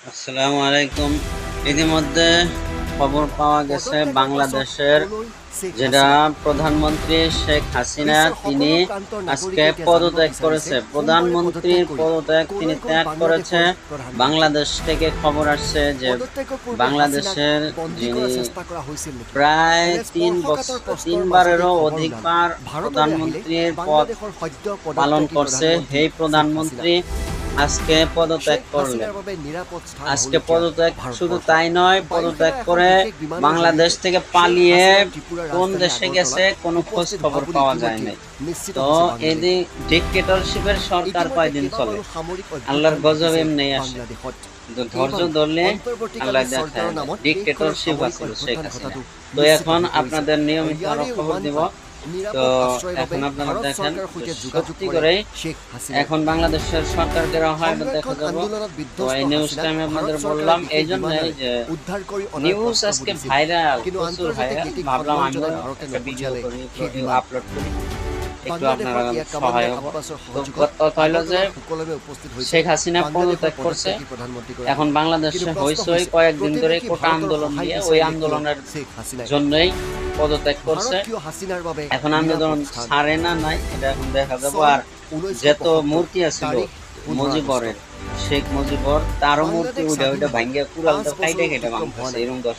আসসালামু আলাইকুম। ইতিমধ্যে খবর পাওয়া গেছে বাংলাদেশের যেটা প্রধানমন্ত্রী শেখ হাসিনা তিনি আজকে পদত্যাগ করেছে। প্রধানমন্ত্রীর পদত্যাগ তিনি ত্যাগ করেছে। বাংলাদেশ থেকে খবর আসছে যে বাংলাদেশের যিনি প্রায় 3 বারেরও অধিকবার প্রধানমন্ত্রীর পদ পালন করছে সেই প্রধানমন্ত্রী আজকে পদত্যাগ করলেন। আজকে পদত্যাগ শুধু তাই নয়, পদত্যাগ করে বাংলাদেশ থেকে পালিয়ে কোন দেশে গেছে কোনো খোঁজ খবর পাওয়া যায় নাই। তো এদিন ডিক্টেটরশিপের সরকার কয়দিন চলে? আল্লাহর গজব এমনি আসে, কিন্তু ধৈর্য ধরলে আল্লাহ দেখায়। ডিক্টেটরশিপ আছিল শেখ হাসিনা। তো এখন আপনাদের নিয়মিত আরো খবর দিব। তো এখন আপনারা দেখেন সত্যি করে এখন বাংলাদেশের সরকারকে হয়তো দেখা যাবে। তো এই নিউজটা আমি আপনাদের বললাম এই জন্যই যে নিউজ আজকে ভাইরাল, প্রচুর ভাইরাল। ভাবলাম আমি একটা ভিডিও করি, আপলোড করি, একটু আপনারা সহায় হব। তো কথা হলো যে শেখ হাসিনা পদত্যাগ করছে। এখন বাংলাদেশে হইচই কয়েকদিন ধরে কোটা আন্দোলন নিয়ে, ওই আন্দোলনের জন্যই পদত্যাগ করছে। এখন আন্দোলন ছাড়ে না নাই এটা এখন দেখা যাবো। আর যত মূর্তি আছিল মুজিবরের, শেখ মুজিবর তারও মূর্তি ওইটা ভাঙ্গিয়া কুড়ালটা কাইটে কেটে ভাঙতেছে এরকম দশ।